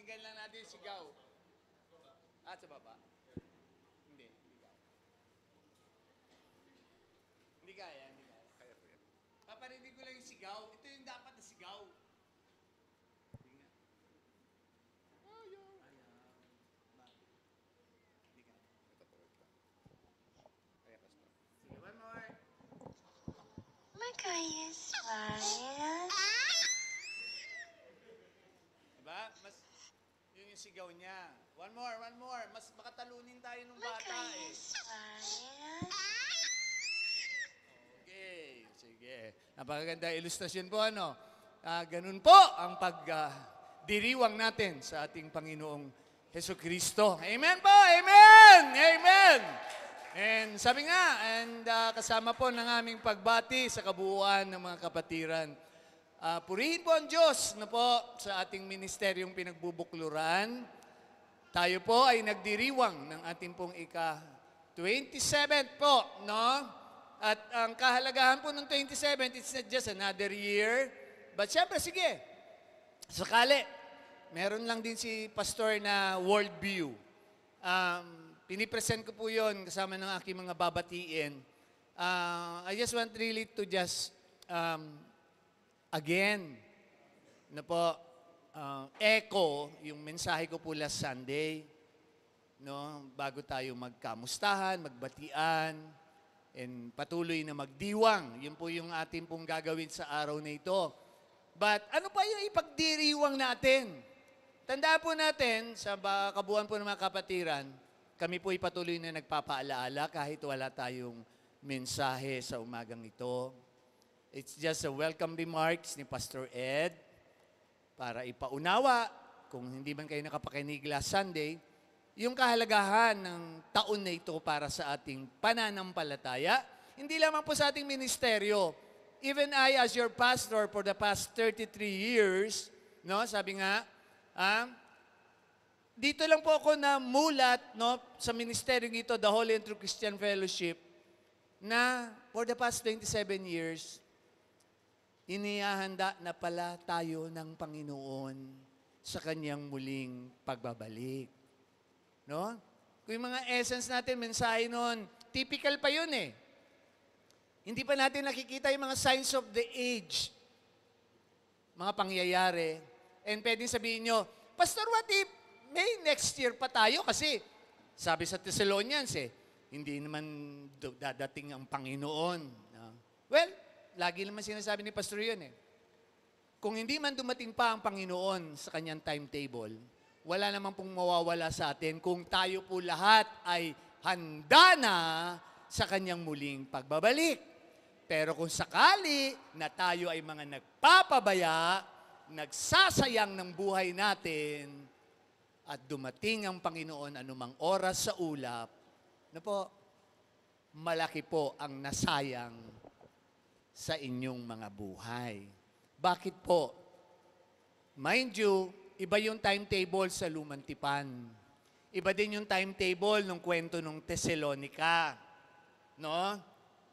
Pakinggan lang natin yung sigaw. At sa baba. Hindi. Hindi kaya. Hindi kaya. Hindi kaya. Kaya po yan. Paparinig ko lang yung sigaw. Ito yung dapat na sigaw. Hindi nga. Ayaw. Bakit? Hindi kaya. Ito po. Ito. Kaya, Pastor. Sige, one more. Look how you smile. Diba? Mas, yun yung sigaw niya. One more, one more. Mas makatalunin tayo nung Look bata how eh. you smile. Okay, sige. Napakaganda ilustrasyon po, ano? Ganun po ang pagdiriwang natin sa ating Panginoong Heso Kristo. Amen po! Amen! Amen! And sabi nga, kasama po ng aming pagbati sa kabuuan ng mga kapatiran. Purihin po ang Diyos na po sa ating ministeryong pinagbubukluran. Tayo po ay nagdiriwang ng ating pong ika-27 po, no? At ang kahalagahan po ng 27, it's not just another year. But syempre, sige, sakali, meron lang din si pastor na worldview. Pinipresent ko po yon kasama ng aking mga babatiin. I just want really to just, again, na po, echo yung mensahe ko po last Sunday, no? Bago tayo magkamustahan, magbatian, and patuloy na magdiwang. Yun po yung atin pong gagawin sa araw na ito. But ano pa yung ipagdiriwang natin? Tandaan po natin, sa kabuuan po ng mga kapatiran, kami po patuloy na nagpapaalaala kahit wala tayong mensahe sa umagang ito. It's just a welcome remarks ni Pastor Ed para ipaunawa, kung hindi man kayo nakapakinig last Sunday, yung kahalagahan ng taon na ito para sa ating pananampalataya. Hindi lamang po sa ating ministeryo. Even I, as your pastor for the past 33 years, no, sabi nga, dito lang po ako na mulat, no, sa ministeryong ito, the Holy and True Christian Fellowship, na for the past 27 years, inihahanda na pala tayo ng Panginoon sa kanyang muling pagbabalik. No? Kung yung mga essence natin, mensahe nun, typical pa yun eh. Hindi pa natin nakikita yung mga signs of the age, mga pangyayari. And pwedeng sabihin nyo, Pastor, what if may next year pa tayo? Kasi sabi sa Thessalonians hindi naman dadating ang Panginoon. No? Well, lagi naman sinasabi ni Pastor yun Kung hindi man dumating pa ang Panginoon sa kanyang timetable, wala naman pong mawawala sa atin kung tayo po lahat ay handa na sa kanyang muling pagbabalik. Pero kung sakali na tayo ay mga nagpapabaya, nagsasayang ng buhay natin, at dumating ang Panginoon anumang oras sa ulap, malaki po ang nasayang sa inyong mga buhay. Bakit po? Mind you, iba yung timetable sa Lumang Tipan. Iba din yung timetable ng kwento ng Thessalonica. No?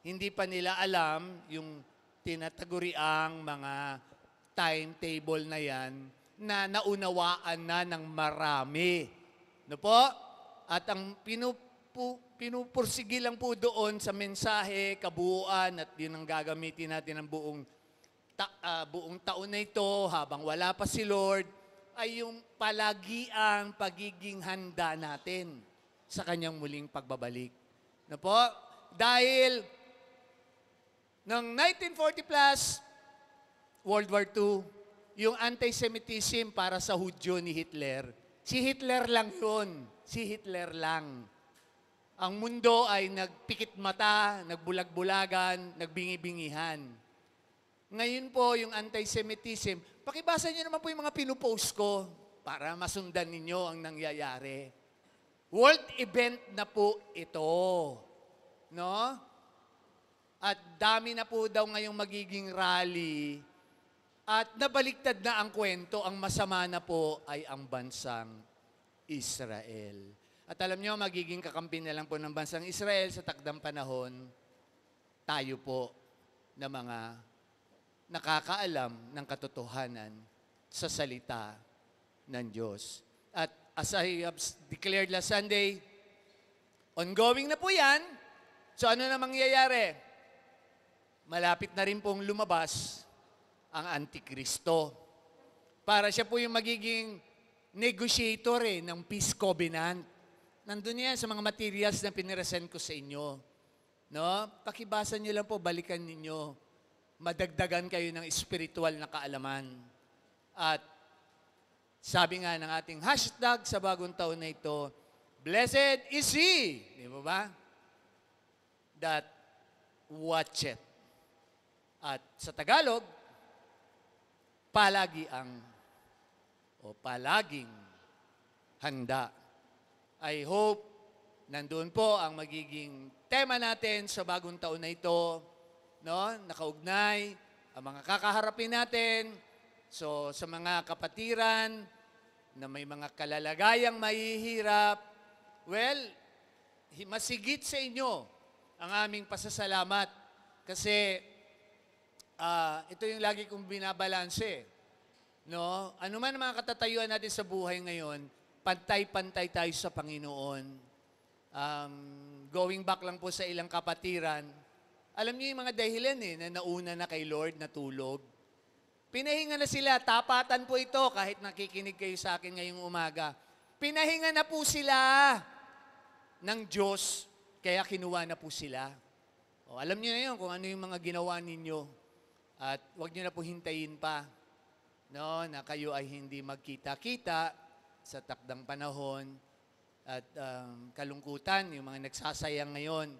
Hindi pa nila alam yung tinataguriang mga timetable na yan na naunawaan na ng marami. No po? At ang pinupursigi lang po doon sa mensahe, kabuuan, at yun ang gagamitin natin ng buong taon na ito habang wala pa si Lord, ay yung palagiang pagiging handa natin sa kanyang muling pagbabalik. Na po? Dahil ng 1940 plus, World War II, yung anti-Semitism para sa Hudyo ni Hitler, si Hitler lang yun. Si Hitler lang. Ang mundo ay nagpikit mata, nagbulag-bulagan, nagbingi-bingihan. Ngayon po, yung anti-Semitism, pakibasa niyo naman po yung mga pinupost ko para masundan ninyo ang nangyayari. World event na po ito. No? At dami na po daw ngayong magiging rally. At nabaliktad na ang kwento, ang masama na po ay ang bansang Israel. At alam niyo, magiging kakampi na lang po ng bansang Israel sa takdang panahon, tayo po na mga nakakaalam ng katotohanan sa salita ng Diyos. At as I have declared last Sunday, ongoing na po yan. So ano na mangyayari? Malapit na rin pong lumabas ang Antikristo. Para siya po yung magiging negotiator ng peace covenant. Nandun yan sa mga materials na piniresent ko sa inyo. No? Pakibasa niyo lang po, balikan ninyo. Madagdagan kayo ng spiritual na kaalaman. At sabi nga ng ating hashtag sa bagong taon na ito, Blessed is he, di ba ba? That watcheth. At sa Tagalog, palaging handa. I hope nandun po ang magiging tema natin sa bagong taon na ito, no? Nakaugnay ang mga kakaharapin natin. So sa mga kapatiran na may mga kalalagayang mahihirap, well, masigit sa inyo ang aming pasasalamat kasi ito yung lagi kong binabalanse. No? Ano man ang mga katatayuan natin sa buhay ngayon, pantay-pantay tayo sa Panginoon. Going back lang po sa ilang kapatiran, alam niyo yung mga dahilan na nauna na kay Lord na tulog. Pinahinga na sila, tapatan po ito kahit nakikinig kayo sa akin ngayong umaga. Pinahinga na po sila ng Diyos, kaya kinuha na po sila. O, alam niyo na yun kung ano yung mga ginawa ninyo. At huwag niyo na po hintayin pa, no, na kayo ay hindi magkita-kita sa takdang panahon at kalungkutan, yung mga nagsasayang ngayon.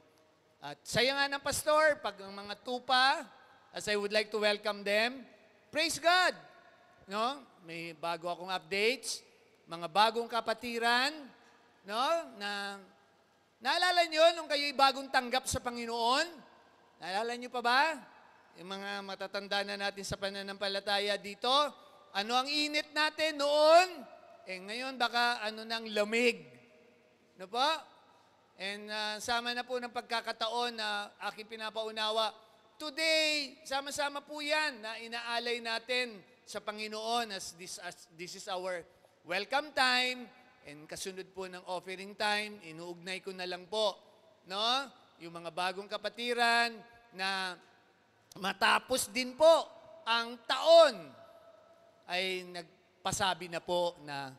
At sayang nga ng pastor, pag ang mga tupa, as I would like to welcome them, praise God! No? May bago akong updates, mga bagong kapatiran, no? Na naalala niyo nung kayo'y bagong tanggap sa Panginoon? Naalala niyo pa ba? Yung mga matatanda na natin sa pananampalataya dito, ano ang init natin noon? Ngayon baka ano nang lamig. No po? And sama na po ng pagkakataon na aking pinapaunawa. Today, sama-sama po yan na inaalay natin sa Panginoon as this is our welcome time and kasunod po ng offering time, inuugnay ko na lang po, no? Yung mga bagong kapatiran na matapos din po ang taon ay nagpasabi na po na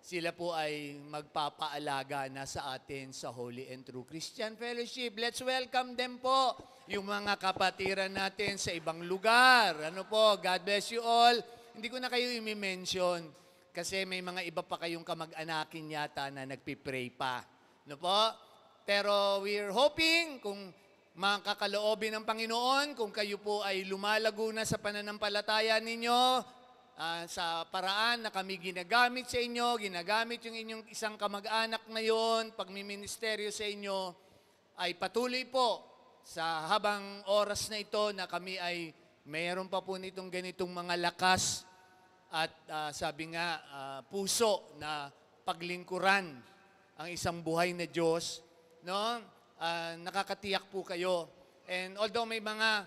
sila po ay magpapaalaga na sa atin sa Holy and True Christian Fellowship. Let's welcome them po, yung mga kapatiran natin sa ibang lugar. Ano po, God bless you all. Hindi ko na kayo i-mention kasi may mga iba pa kayong kamag-anakin yata na nagpipray pa. Ano po? Pero we're hoping kung makakaloobin ng Panginoon, kung kayo po ay lumalago na sa pananampalataya ninyo, sa paraan na kami ginagamit sa inyo, ginagamit yung inyong isang kamag-anak ngayon, pagmiministeryo sa inyo, ay patuloy po sa habang oras na ito na kami ay mayroon pa po nitong ganitong mga lakas at sabi nga, puso na paglingkuran ang isang buhay na Diyos, no? Nakakatiyak po kayo. And although may mga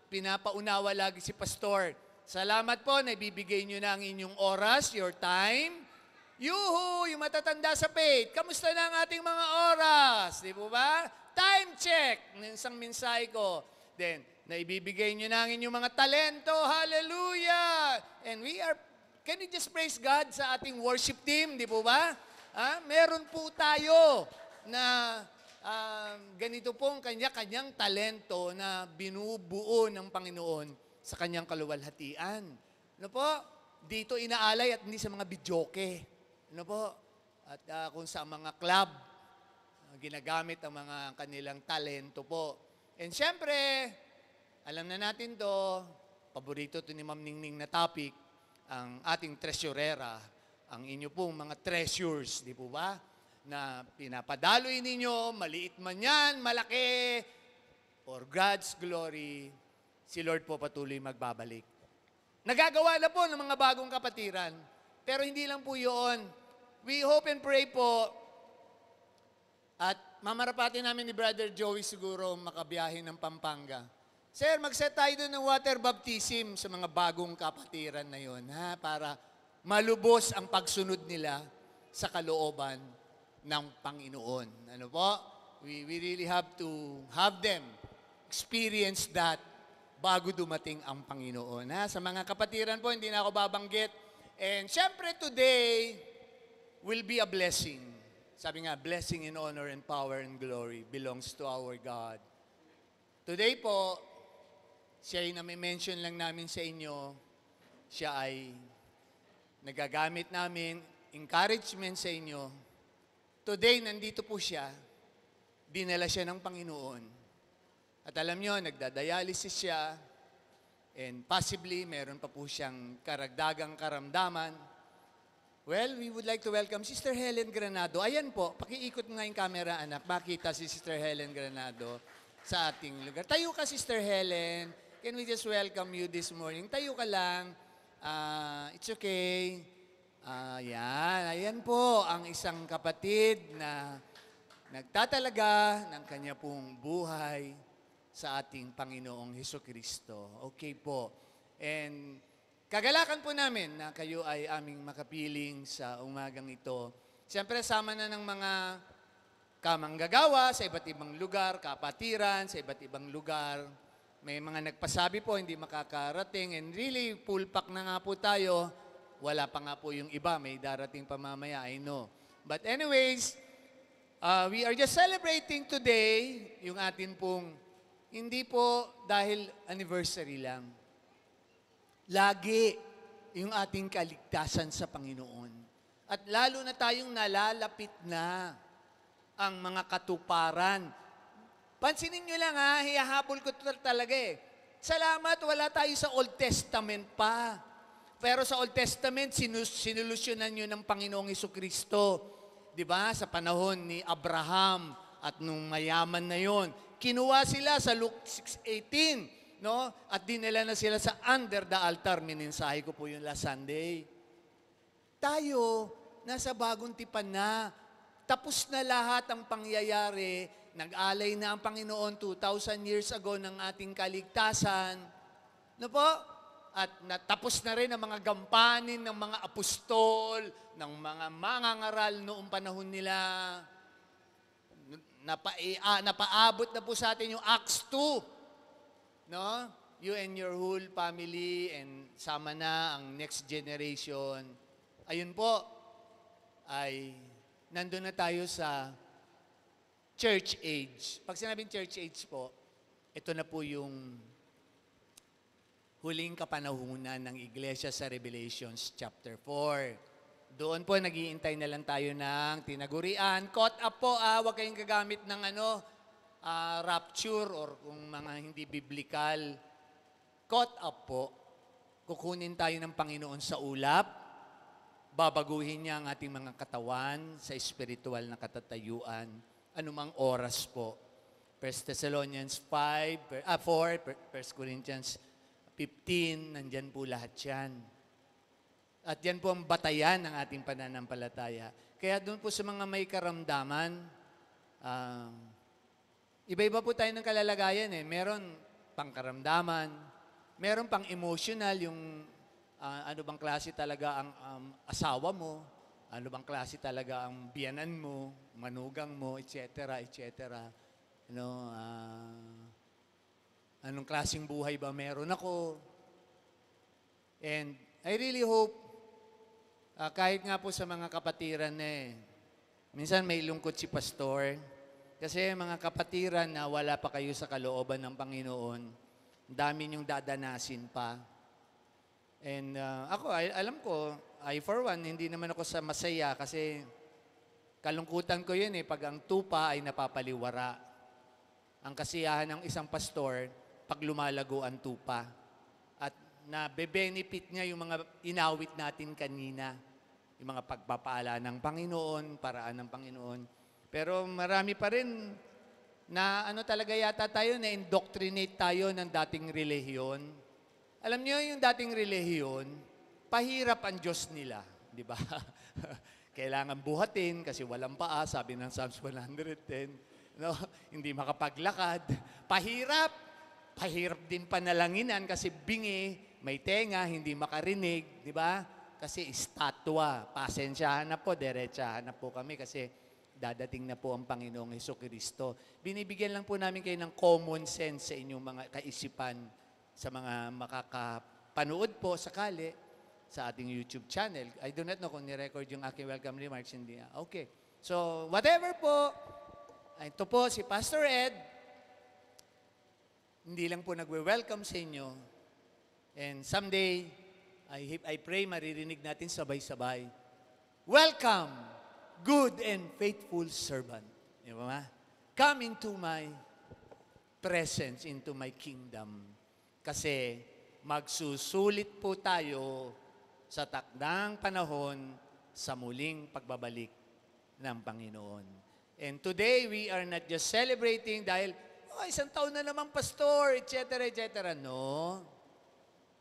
pinapaunawa lagi si Pastor, salamat po na ibibigay nyo na ang inyong oras, your time. Yuhu! Yung matatanda sa faith, kamusta na ang ating mga oras? Di po ba? Time check! Ng isang mensahe ko. Then, naibibigay nyo na ang inyong mga talento. Hallelujah! And can you just praise God sa ating worship team? Di po ba? Meron po tayo na ganito pong kanya-kanyang talento na binubuo ng Panginoon sa kanyang kaluwalhatian. Ano po? Dito inaalay at hindi sa mga bidyoke. Ano po? At kung sa mga club, ginagamit ang mga kanilang talento po. And syempre, alam na natin to, paborito to ni Ma'am Ningning na topic, ang ating treasurera, ang inyo pong mga treasures, di po ba? Na pinapadaloy ninyo, maliit man yan, malaki, for God's glory, si Lord po patuloy magbabalik. Nagagawa na po ng mga bagong kapatiran, pero hindi lang po yun. We hope and pray po, at mamarapatin namin ni Brother Joey siguro makabiyahe ng Pampanga. Sir, mag-set tayo doon ng water baptism sa mga bagong kapatiran na yun, ha? Para malubos ang pagsunod nila sa kalooban ng Panginoon. Ano po? We really have to have them experience that bago dumating ang Panginoon. Ha? Sa mga kapatiran po, hindi na ako babanggit. And syempre today will be a blessing. Sabi nga, blessing in honor and power and glory belongs to our God. Today po, siya ay nami-mention lang namin sa inyo, siya ay nagagamit namin, encouragement sa inyo. Today, nandito po siya, dinala siya ng Panginoon. At alam nyo, nagdadialysis siya, and possibly, meron pa po siyang karagdagang karamdaman. Well, we would like to welcome Sister Helen Granado. Ayan po, pakiikot nga yung camera, anak. Makita si Sister Helen Granado sa ating lugar. Tayo ka, Sister Helen. Can we just welcome you this morning? Tayo ka lang. It's okay. Ayan po ang isang kapatid na nagtatalaga ng kanya pong buhay sa ating Panginoong Hesukristo. Okay po. And kagalakan po namin na kayo ay aming makapiling sa umagang ito. Siyempre, sama na ng mga kamanggagawa sa iba't ibang lugar, kapatiran sa iba't ibang lugar. May mga nagpasabi po, hindi makakarating. And really, full pack na nga po tayo. Wala pa nga po yung iba. May darating pa mamaya, I know. But anyways, we are just celebrating today yung atin pong, hindi po dahil anniversary lang. Lagi yung ating kaligtasan sa Panginoon. At lalo na tayong nalalapit na ang mga katuparan. Pansinin nyo lang ha, hiyahabol ko talaga eh. Salamat, wala tayo sa Old Testament pa. Pero sa Old Testament, sinulusyonan nyo ng Panginoong Hesukristo. Diba? Sa panahon ni Abraham at nung mayaman na yon, kinuha sila sa Luke 6:18, no? At dinala na sila sa under the altar. Mininsahe ko po yun last Sunday. Tayo, nasa bagong tipan na. Tapos na lahat ang pangyayari. Nag-alay na ang Panginoon 2,000 years ago ng ating kaligtasan. No po? At natapos na rin ang mga gampanin ng mga apostol, ng mga mangangaral noong panahon nila. Napaabot na po sa atin yung Acts 2. No? You and your whole family and sama na ang next generation. Ayun po, ay nandun na tayo sa church age. Pag sinabing church age po, ito na po yung huling kapanahunan ng Iglesia sa Revelations chapter 4. Doon po, nag-iintay na lang tayo ng tinagurian. Caught up po, huwag kayong gagamit ng rapture or kung mga hindi biblical. Caught up po. Kukunin tayo ng Panginoon sa ulap. Babaguhin niya ang ating mga katawan sa espiritual na katatayuan. Anumang oras po. 1 Thessalonians 4, 1 Corinthians 15, nandyan po lahat yan. At yan po ang batayan ng ating pananampalataya. Kaya doon po sa mga may karamdaman, iba-iba po tayo ng kalalagayan eh. Meron pang karamdaman, meron pang emotional, yung ano bang klase talaga ang asawa mo, ano bang klase talaga ang biyanan mo, manugang mo, etc., etc. Anong klaseng buhay ba meron ako? And I really hope, kahit nga po sa mga kapatiran minsan may lungkot si pastor, kasi mga kapatiran na wala pa kayo sa kalooban ng Panginoon, dami niyong dadanasin pa. And ako, alam ko, I for one, hindi naman ako sa masaya kasi kalungkutan ko yun pag ang tupa ay napapaliwara. Ang kasiyahan ng isang pastor, pag lumalago ang tupa. At nabe-benefit niya yung mga inawit natin kanina. Yung mga pagpapaala ng Panginoon, paraan ng Panginoon. Pero marami pa rin na talaga yata tayo, na-indoctrinate tayo ng dating relihiyon. Alam niyo yung dating relihiyon, pahirap ang Diyos nila, di ba? Kailangan buhatin kasi walang paa, sabi ng Psalms 110. No? Hindi makapaglakad. Pahirap. Pahirap din panalanginan kasi bingi, may tenga, hindi makarinig, di ba? kasi estatwa. Pasensyahan na po, derechahan na po kami kasi dadating na po ang Panginoong Hesukristo. Binibigyan lang po namin kayo ng common sense sa inyong mga kaisipan sa mga makakapanood po sakali sa ating YouTube channel. I do not know kung ni-record yung aking welcome remarks. Hindi. Okay. So, whatever po, ito po si Pastor Ed. Hindi lang po nagwe-welcome sa inyo. And someday, I pray maririnig natin sabay-sabay. Welcome, good and faithful servant. Di ba ma? Come into my presence, into my kingdom. Kasi magsusulit po tayo sa takdang panahon sa muling pagbabalik ng Panginoon. And today, we are not just celebrating dahil, isang taon na naman, pastor, etc., etc. No.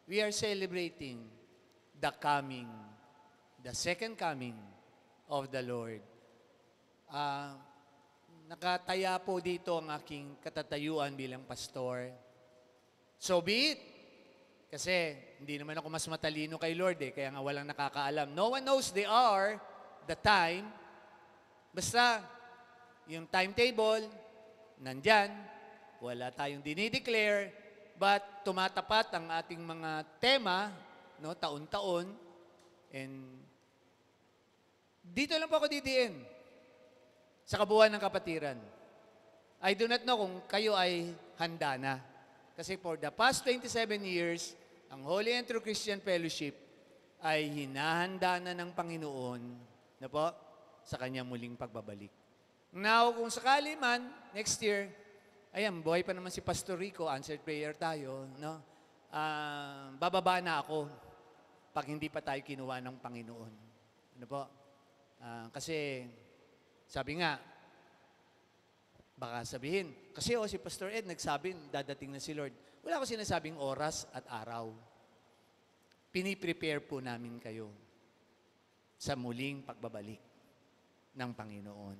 We are celebrating the coming, the second coming of the Lord. Nakataya po dito ang aking katatayuan bilang pastor. So be it. Kasi hindi naman ako mas matalino kay Lord kaya nga walang nakakaalam. No one knows the hour, the time. Basta, yung timetable, nandyan, wala tayong dinideclare, but tumatapat ang ating mga tema, no, taon-taon, and dito lang po ako didiin sa kabuuan ng kapatiran. I do not know kung kayo ay handa na. Kasi for the past 27 years, ang Holy and True Christian Fellowship ay hinahanda na ng Panginoon na po sa kanyang muling pagbabalik. Now, kung sakali man, next year, ayan, buhay pa naman si Pastor Rico, answered prayer tayo, no? Bababa na ako pag hindi pa tayo kinuha ng Panginoon. Ano po? Kasi, sabi nga, baka sabihin, kasi si Pastor Ed nagsabi, dadating na si Lord. Wala ko sinasabing oras at araw. Piniprepare po namin kayo sa muling pagbabalik ng Panginoon.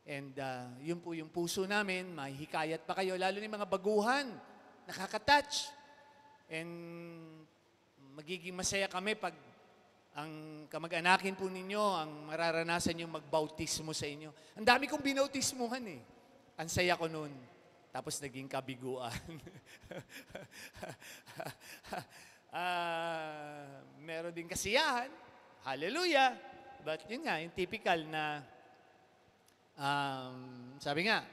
And yun po yung puso namin, mahihikayat pa kayo, lalo ni mga baguhan, nakaka-touch. And magiging masaya kami pag ang kamag-anakin po ninyo, ang mararanasan yung magbautismo sa inyo. Ang dami kong binautismuhan Ang saya ko noon. Tapos naging kabiguan. Meron din kasiyahan. Hallelujah. But yun nga, yung typical na, sabi nga,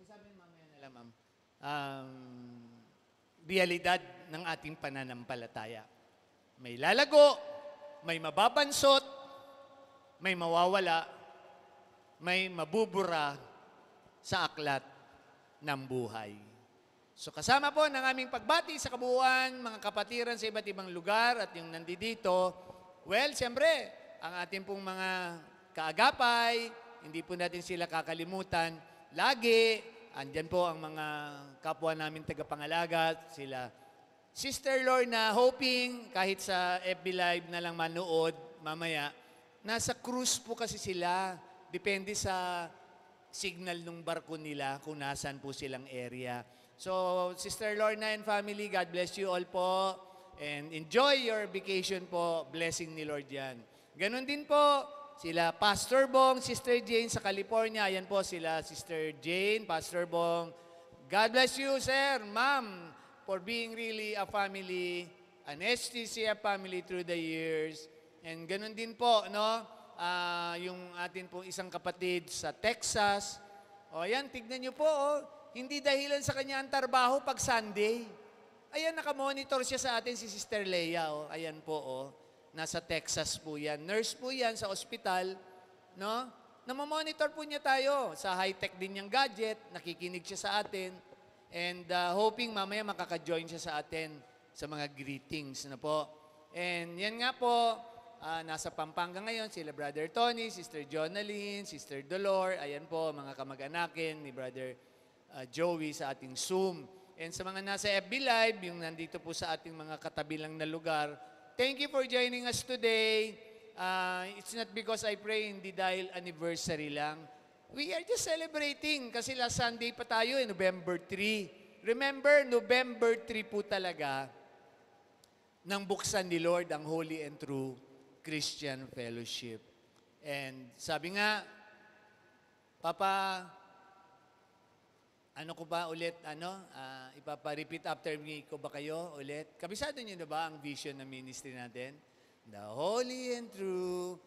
sabi mamaya na lang, ma'am, realidad ng ating pananampalataya. May lalago, may mababansot, may mawawala, may mabubura sa aklat ng buhay. So kasama po ng aming pagbati sa kabuuan, mga kapatiran sa iba't ibang lugar at yung nandito, well, siyempre, ang ating pong mga kaagapay, hindi po natin sila kakalimutan. Lagi, andyan po ang mga kapwa namin tagapangalaga, sila Sister Lorna, hoping kahit sa FB Live na lang manood mamaya, nasa cruise po kasi sila. Depende sa signal ng barko nila kung nasan po silang area. So, Sister Lorna and family, God bless you all po. And enjoy your vacation po. Blessing ni Lord yan. Ganon din po, sila Pastor Bong, Sister Jane sa California. Ayan po sila, Sister Jane, Pastor Bong. God bless you, sir, ma'am, for being really a family, an STCF family through the years. And ganon din po, no? Yung atin pong isang kapatid sa Texas. O ayan, tignan nyo po, hindi dahilan sa kanya ang trabaho pag Sunday. Ayan, nakamonitor siya sa atin si Sister Leia. Ayan po, nasa Texas po yan. Nurse po yan sa ospital. No? Namamonitor po niya tayo sa high-tech din niyang gadget. Nakikinig siya sa atin. And hoping mamaya makaka-join siya sa atin sa mga greetings. Na po. And yan nga po, nasa Pampanga ngayon, sila Brother Tony, Sister Jonaline, Sister Dolor, ayan po, mga kamag-anakin ni Brother Joey sa ating Zoom. And sa mga nasa FB Live, yung nandito po sa ating mga katabi lang na lugar, thank you for joining us today. It's not because I pray, hindi dahil anniversary lang. We are just celebrating kasi last Sunday pa tayo, November 3. Remember, November 3 po talaga, nang buksan ni Lord ang Holy and True Christian Fellowship. And sabi nga, Papa, ano ko ba ulit, ipapa-repeat after me ko ba kayo ulit? Kabisado niyo na ba ang vision ng ministry natin? The Holy and True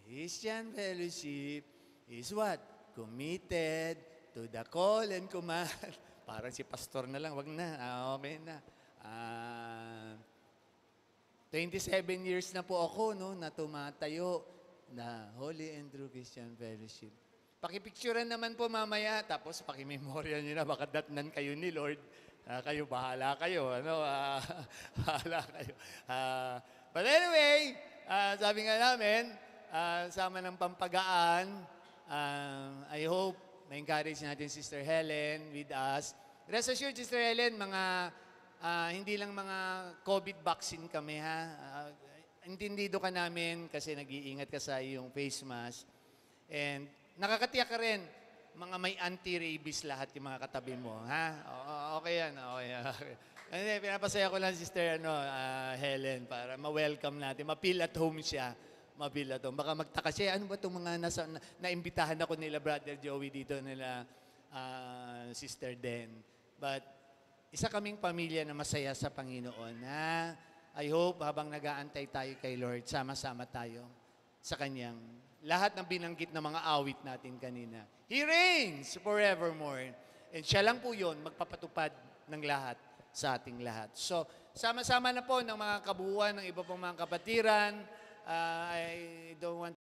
Christian Fellowship is what? Committed to the call and command. Parang si pastor na lang, wag na. Okay na. 27 years na po ako na tumatayo na Holy and True Christian Fellowship. Pakipicturean naman po mamaya, tapos pakimemorial nyo na, baka datnan kayo ni Lord. Kayo, bahala kayo. Bahala kayo. But anyway, sabi nga namin, sama ng pampagaan, I hope ma-encourage natin Sister Helen with us. Rest assured, Sister Helen, hindi lang mga COVID vaccine kami, ha? Intindido ka namin kasi nag-iingat ka sa iyong face mask. And nakakatiyak ka rin, mga may anti-rabies lahat yung mga katabi mo, ha? Okay yan, okay. Hindi, pinapasaya ko lang, Sister Helen, para ma-welcome natin, ma-feel at home siya. Ma-feel at home. Baka magtaka siya, ano ba itong mga naimbitahan ako nila, Brother Joey, dito nila, Sister Den. But, isa kaming pamilya na masaya sa Panginoon, ha? I hope habang nag-aantay tayo kay Lord, sama-sama tayo sa Kanyang lahat ng binanggit na mga awit natin kanina. He reigns forevermore. And siya lang po yun, magpapatupad ng lahat sa ating lahat. So, sama-sama na po ng mga kabuuan ng iba pong mga kapatiran. I don't want